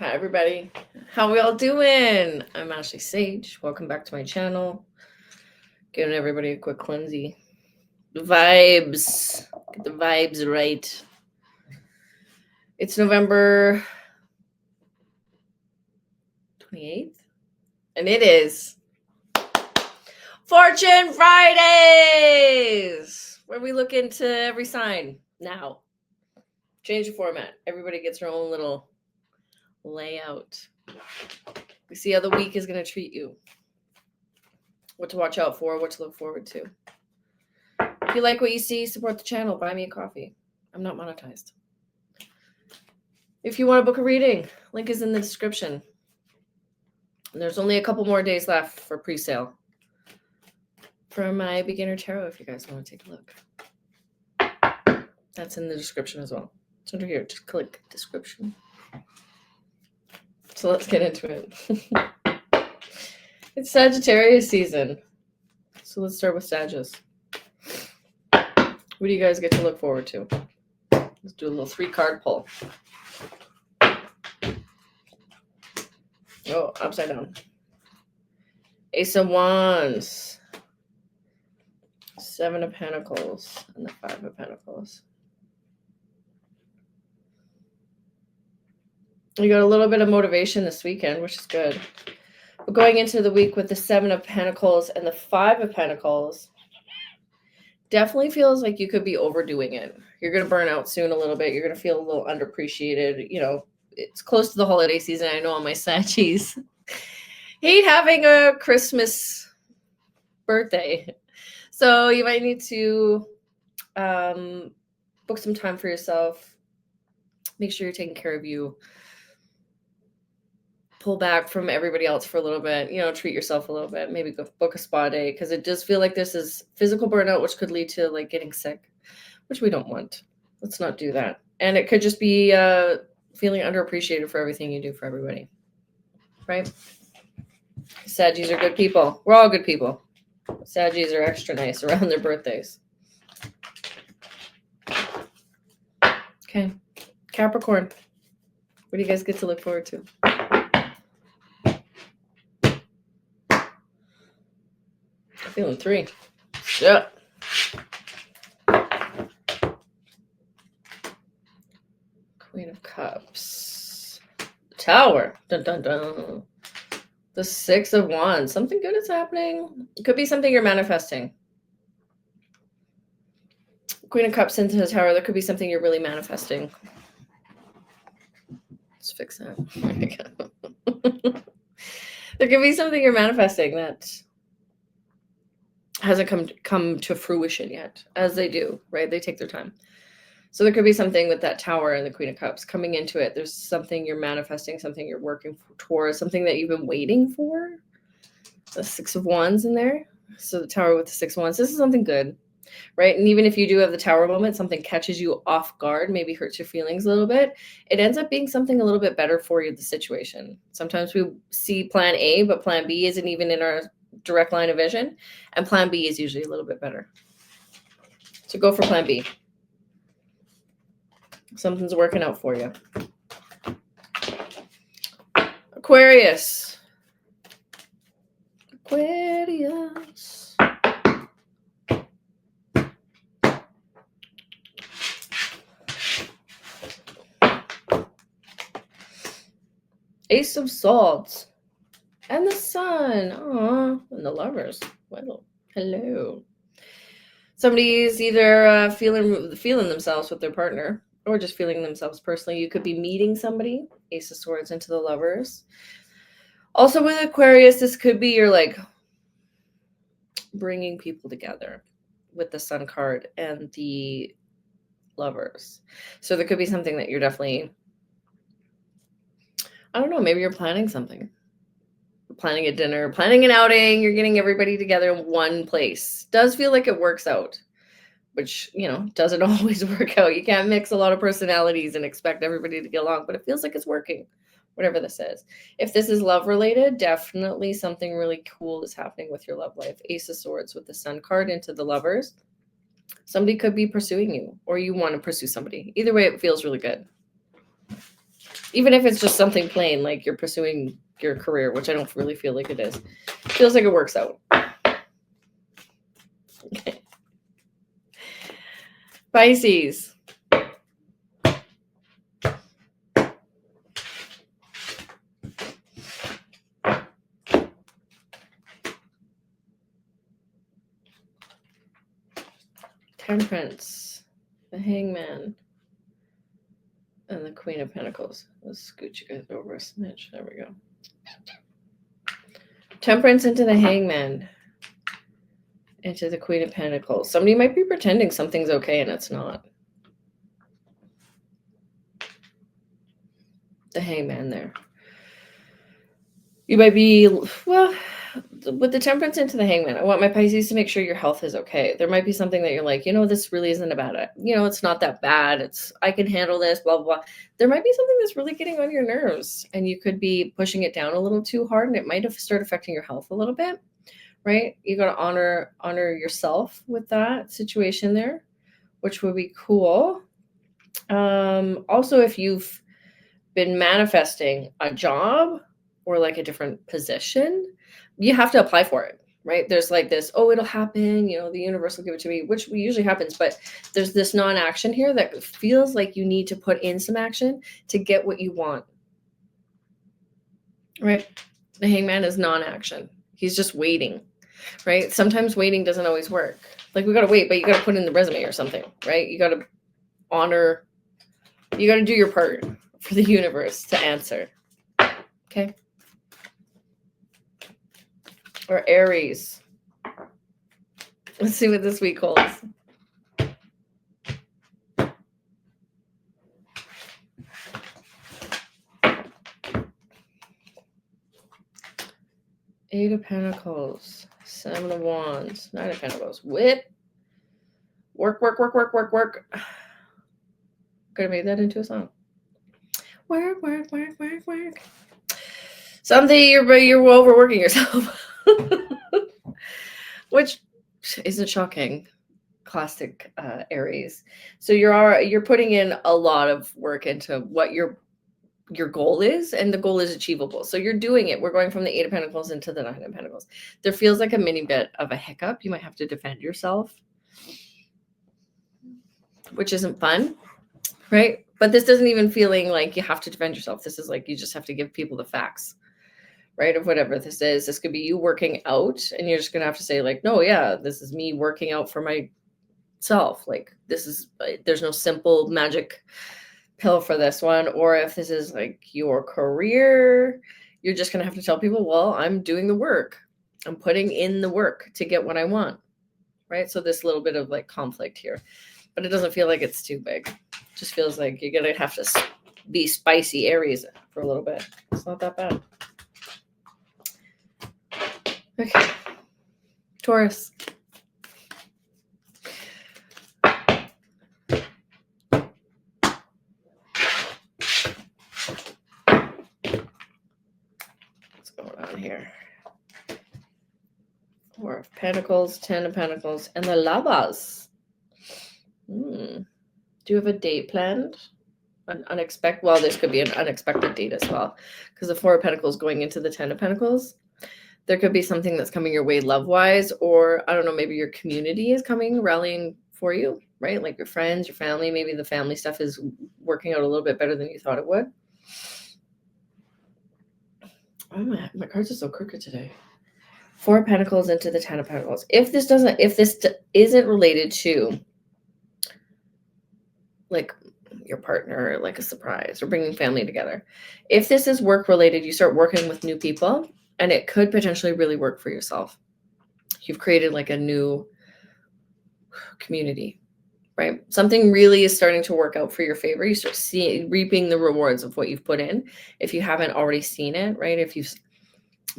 Hi everybody, how we all doing? I'm Ashley Sage. Welcome back to my channel. Giving everybody a quick cleansey. The vibes. Get the vibes right. It's November 28th. And it is Fortune Fridays, where we look into every sign now. Change the format. Everybody gets their own little layout. We see how the week is going to treat you. What to watch out for, what to look forward to. If you like what you see, support the channel. Buy me a coffee. I'm not monetized. If you want to book a reading, link is in the description. And there's only a couple more days left for pre-sale for my beginner tarot if you guys want to take a look. That's in the description as well. It's under here. Just click description. So let's get into it. It's Sagittarius season. So let's start with Sagittarius. What do you guys get to look forward to? Let's do a little 3-card pull. Oh, upside down. Ace of Wands. 7 of Pentacles. And the 5 of Pentacles. You got a little bit of motivation this weekend, which is good. But going into the week with the 7 of Pentacles and the 5 of Pentacles, definitely feels like you could be overdoing it. You're going to burn out soon a little bit. You're going to feel a little underappreciated. You know, it's close to the holiday season. I know all my Saggies hate having a Christmas birthday. So you might need to book some time for yourself. Make sure you're taking care of you. Pull back from everybody else for a little bit, you know, treat yourself a little bit, maybe go book a spa day, because it does feel like this is physical burnout, which could lead to like getting sick, which we don't want. Let's not do that. And it could just be feeling underappreciated for everything you do for everybody, right? Saggies are good people. We're all good people. Saggies are extra nice around their birthdays. Okay. Capricorn. What do you guys get to look forward to? Feeling 3. Yeah. Queen of Cups. Tower. Dun, dun, dun. The 6 of Wands. Something good is happening. It could be something you're manifesting. Queen of Cups into the Tower. There could be something you're really manifesting. Let's fix that. There we go. There could be something you're manifesting that hasn't come to fruition yet, as they do, right? They take their time. So there could be something with that Tower and the Queen of Cups coming into it. There's something you're manifesting, something you're working towards, something that you've been waiting for. The 6 of Wands in there. So the Tower with the 6 of Wands. This is something good, right? And even if you do have the Tower moment, something catches you off guard, maybe hurts your feelings a little bit, it ends up being something a little bit better for you, the situation. Sometimes we see plan A, but plan B isn't even in our direct line of vision, and plan B is usually a little bit better. So go for plan B. Something's working out for you. Aquarius. Aquarius. Ace of Swords. And the Sun. Aww. And the Lovers. Well, hello. Somebody's either feeling themselves with their partner or just feeling themselves personally. You could be meeting somebody. Ace of Swords into the Lovers. Also with Aquarius, this could be you're like bringing people together with the Sun card and the Lovers. So there could be something that you're definitely, I don't know, maybe you're planning something. Planning a dinner, planning an outing, you're getting everybody together in one place. Does feel like it works out, which, you know, doesn't always work out. You can't mix a lot of personalities and expect everybody to get along, but it feels like it's working, whatever this is. If this is love related, definitely something really cool is happening with your love life. Ace of Swords with the Sun card into the Lovers. Somebody could be pursuing you, or you want to pursue somebody. Either way, it feels really good. Even if it's just something plain, like you're pursuing your career, which I don't really feel like it is. Feels like it works out. Okay. Pisces. Temperance. The Hangman. And the Queen of Pentacles. Let's scoot you guys over a smidge. There we go. Temperance into the Hangman. Into the Queen of Pentacles. Somebody might be pretending something's okay and it's not. The Hangman there. You might be, well, with the Temperance into the Hangman, I want my Pisces to make sure your health is okay. There might be something that you're like, this really isn't about it. It's not that bad. I can handle this, blah, blah, blah. There might be something that's really getting on your nerves and you could be pushing it down a little too hard and it might have started affecting your health a little bit, right? You got to honor yourself with that situation there, which would be cool. Also, if you've been manifesting a job or like a different position, you have to apply for it, right? There's like this, it'll happen, the universe will give it to me, which usually happens, but there's this non-action here that feels like you need to put in some action to get what you want, right? The Hangman is non-action. He's just waiting, right? Sometimes waiting doesn't always work. Like we got to wait, but you got to put in the resume or something, right? You got to do your part for the universe to answer. Okay. Or Aries. Let's see what this week holds. Eight of Pentacles. Seven of Wands. Nine of Pentacles. Whip. Work. Could have made that into a song. Work. Something you're overworking yourself. Which isn't shocking. Classic Aries. So you're putting in a lot of work into what your goal is, and the goal is achievable. So you're doing it. We're going from the Eight of Pentacles into the Nine of Pentacles. There feels like a mini bit of a hiccup. You might have to defend yourself, which isn't fun, right? But this doesn't even feeling like you have to defend yourself. This is like you just have to give people the facts, right? Of whatever this is. This could be you working out and you're just going to have to say like, no, yeah, this is me working out for myself. Like there's no simple magic pill for this one. Or if this is like your career, you're just going to have to tell people, well, I'm doing the work. I'm putting in the work to get what I want, right? So this little bit of like conflict here, but it doesn't feel like it's too big. It just feels like you're going to have to be spicy Aries for a little bit. It's not that bad. Okay. Taurus. What's going on here? Four of Pentacles, 10 of Pentacles, and the Lovers. Do you have a date planned? An unexpected, well, this could be an unexpected date as well, because the Four of Pentacles going into the 10 of Pentacles. There could be something that's coming your way love-wise, or I don't know, maybe your community is coming, rallying for you, right? Like your friends, your family, maybe the family stuff is working out a little bit better than you thought it would. Oh, my cards are so crooked today. Four of Pentacles into the 10 of Pentacles. If this isn't related to like your partner, like a surprise or bringing family together, if this is work related, you start working with new people and it could potentially really work for yourself. You've created like a new community, right? Something really is starting to work out for your favor. You start reaping the rewards of what you've put in. If you haven't already seen it, right? If you've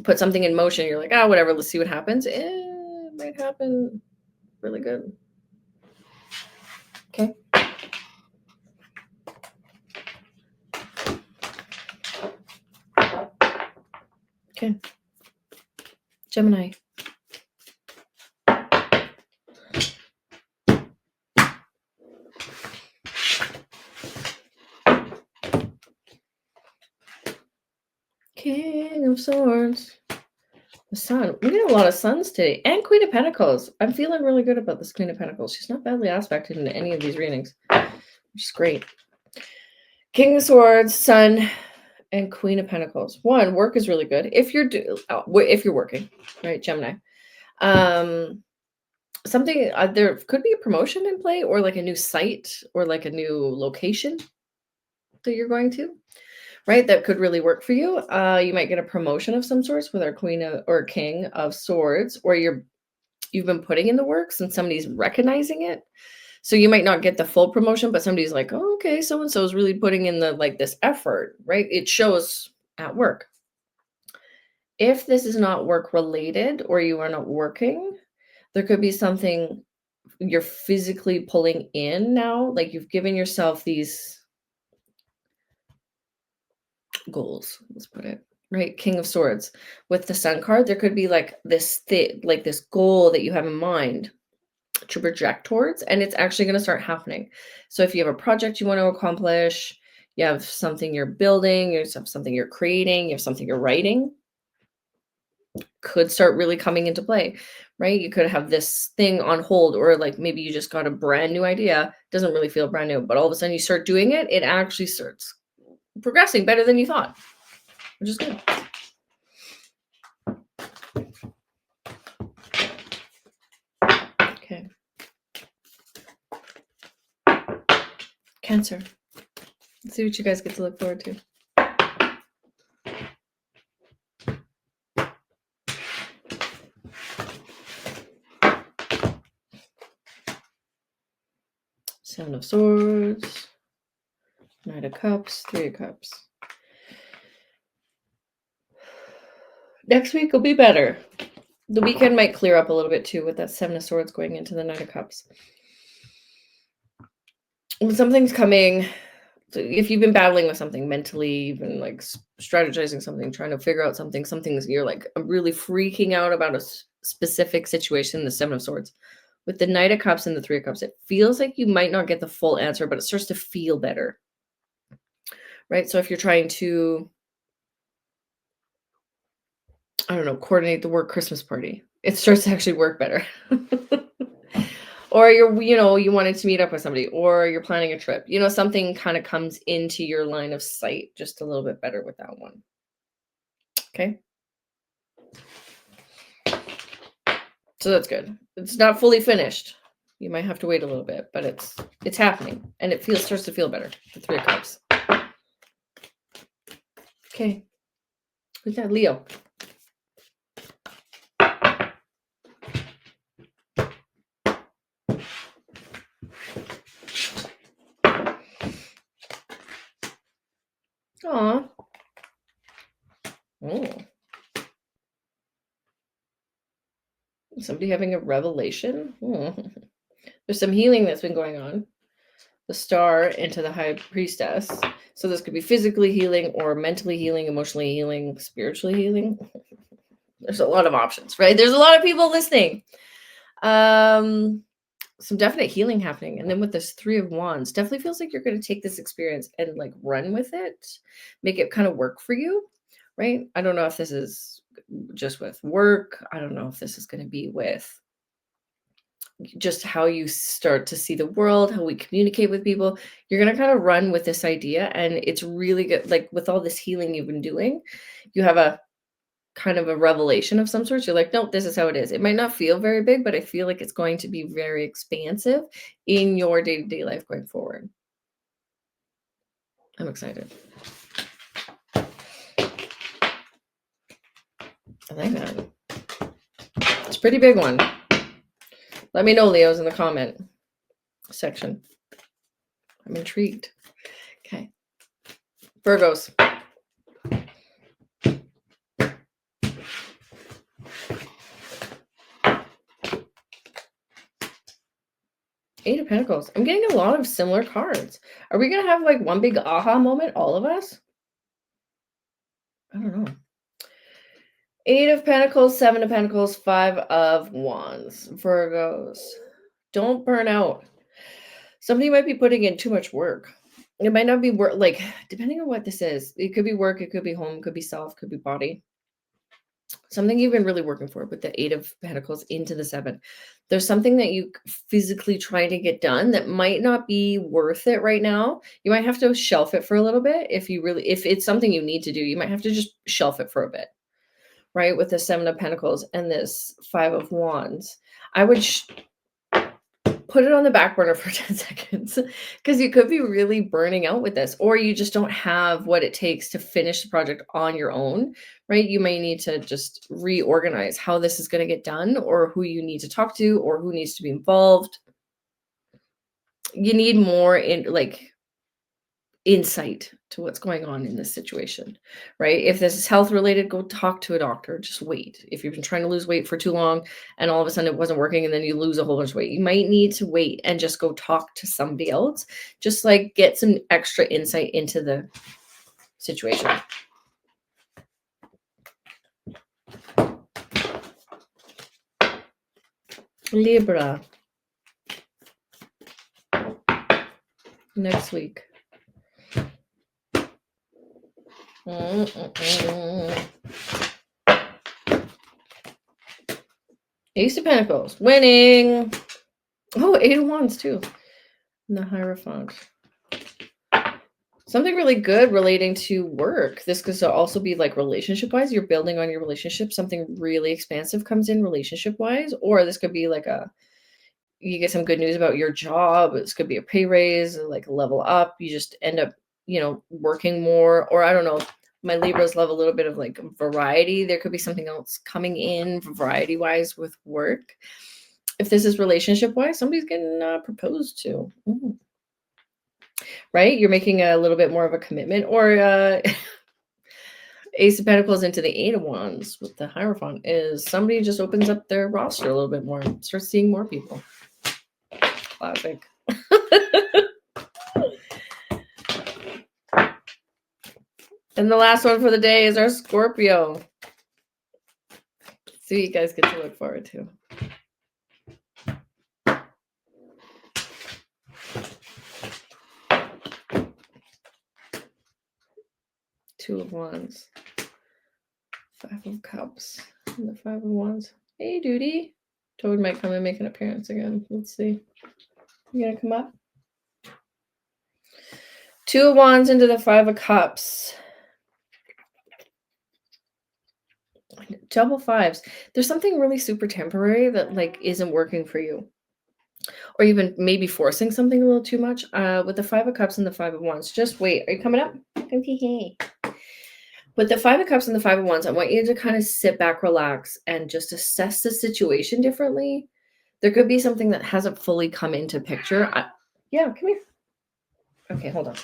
put something in motion, you're like, whatever, let's see what happens. It might happen really good. Okay. Okay. Gemini. King of Swords. The Sun. We get a lot of Suns today. And Queen of Pentacles. I'm feeling really good about this Queen of Pentacles. She's not badly aspected in any of these readings, which is great. King of Swords, Sun, and Queen of Pentacles. One, work is really good. If you're working, right, Gemini. Something, there could be a promotion in play, or like a new site, or like a new location that you're going to, right? That could really work for you. You might get a promotion of some sorts with our or King of Swords, or you've been putting in the works and somebody's recognizing it. So you might not get the full promotion, but somebody's like, oh, okay, so-and-so is really putting in this effort, right? It shows at work. If this is not work related, or you are not working, there could be something you're physically pulling in now. Like you've given yourself these goals, let's put it, right? King of Swords with the Sun card, there could be like this goal that you have in mind to project towards, and it's actually going to start happening. So if you have a project you want to accomplish, you have something you're building, you have something you're creating, you have something you're writing, could start really coming into play, right? You could have this thing on hold, or like maybe you just got a brand new idea, doesn't really feel brand new, but all of a sudden you start doing it, it actually starts progressing better than you thought, which is good. Okay. Cancer. Let's see what you guys get to look forward to. Seven of Swords, Knight of Cups, Three of Cups. Next week will be better. The weekend might clear up a little bit too with that Seven of Swords going into the Knight of Cups. When something's coming, if you've been battling with something mentally, you've been like strategizing something, trying to figure out something you're like really freaking out about a specific situation, the Seven of Swords. With the Knight of Cups and the Three of Cups, it feels like you might not get the full answer, but it starts to feel better, right? So if you're trying to, I don't know, coordinate the work Christmas party, it starts to actually work better. Or you wanted to meet up with somebody, or you're planning a trip, something kind of comes into your line of sight just a little bit better with that one. Okay. So that's good. It's not fully finished. You might have to wait a little bit, but it's happening, and it starts to feel better. The Three of Cups. Okay. Who's that? Leo. Aw. Oh. Somebody having a revelation? Oh. There's some healing that's been going on. The Star into the High Priestess. So this could be physically healing, or mentally healing, emotionally healing, spiritually healing. There's a lot of options, right? There's a lot of people listening. Some definite healing happening. And then with this Three of Wands, definitely feels like you're going to take this experience and like run with it, make it kind of work for you, right? I don't know if this is just with work. I don't know if this is going to be with just how you start to see the world, how we communicate with people. You're going to kind of run with this idea, and it's really good. Like with all this healing you've been doing, you have a kind of a revelation of some sort. You're like, nope, this is how it is. It might not feel very big, but I feel like it's going to be very expansive in your day-to-day life going forward. I'm excited. I like that. It's a pretty big one. Let me know, Leos, in the comment section. I'm intrigued. Okay. Virgos. Eight of Pentacles. I'm getting a lot of similar cards. Are we going to have like one big aha moment, all of us? I don't know. Eight of Pentacles, Seven of Pentacles, Five of Wands. Virgos. Don't burn out. Somebody might be putting in too much work, It might not be work, like, depending on what this is. It could be work, it could be home, it could be self, could be body. Something you've been really working for with the 8 of Pentacles into the 7. There's something that you physically trying to get done that might not be worth it right now. You might have to shelf it for a little bit. If it's something you need to do, you might have to just shelf it for a bit, right? With the 7 of Pentacles and this 5 of Wands. I would put it on the back burner for 10 seconds because you could be really burning out with this, or you just don't have what it takes to finish the project on your own, right? You may need to just reorganize how this is going to get done, or who you need to talk to, or who needs to be involved. You need more insight to what's going on in this situation, right? If this is health related, go talk to a doctor. Just wait. If you've been trying to lose weight for too long and all of a sudden it wasn't working and then you lose a whole bunch of weight, you might need to wait and just go talk to somebody else. Just like get some extra insight into the situation. Libra. Next week. Ace of Pentacles. Winning. Oh, 8 of Wands too. And the Hierophant. Something really good relating to work. This could also be like relationship-wise. You're building on your relationship. Something really expansive comes in relationship-wise. Or this could be like you get some good news about your job. This could be a pay raise, like a level up. You just end up, working more. Or I don't know. My Libras love a little bit of like variety. There could be something else coming in variety-wise with work. If this is relationship-wise, somebody's getting proposed to. Ooh. Right? You're making a little bit more of a commitment, or Ace of Pentacles into the 8 of Wands with the Hierophant is somebody just opens up their roster a little bit more, starts seeing more people. Classic. And the last one for the day is our Scorpio. So you guys get to look forward to. Two of Wands. 5 of Cups. And the 5 of Wands. Hey, Duty. Toad might come and make an appearance again. Let's see. You gonna come up? 2 of Wands into the 5 of Cups. Double 5s. There's something really super temporary that like isn't working for you. Or you've been maybe forcing something a little too much. With the 5 of Cups and the 5 of Wands. Just wait. Are you coming up? With the 5 of Cups and the 5 of Wands, I want you to kind of sit back, relax, and just assess the situation differently. There could be something that hasn't fully come into picture. Yeah, come here. Okay, hold on.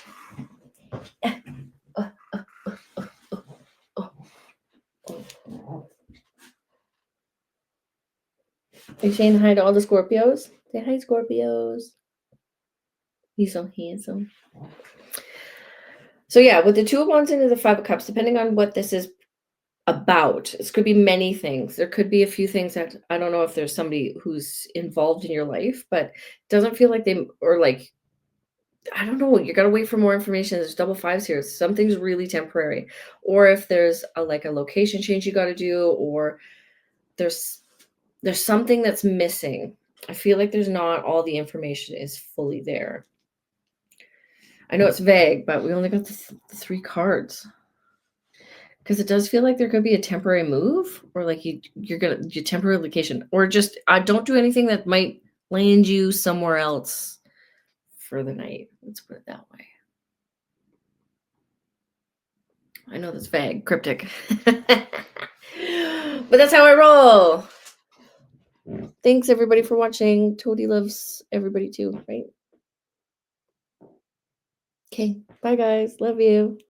Are you saying hi to all the Scorpios? Say hi, Scorpios. He's so handsome. So yeah, with the 2 of Wands into the 5 of Cups, depending on what this is about, this could be many things. There could be a few things that I don't know if there's somebody who's involved in your life, but it doesn't feel like I don't know. You got to wait for more information. There's double 5s here. Something's really temporary. Or if there's a location change you got to do, or there's something that's missing. I feel like there's not all the information is fully there. I know it's vague, but we only got the 3 cards. Because it does feel like there could be a temporary move, or like your temporary location, or just don't do anything that might land you somewhere else for the night. Let's put it that way. I know that's vague, cryptic, but that's how I roll. Thanks everybody for watching. Toadie loves everybody too, right? Okay, bye guys. Love you.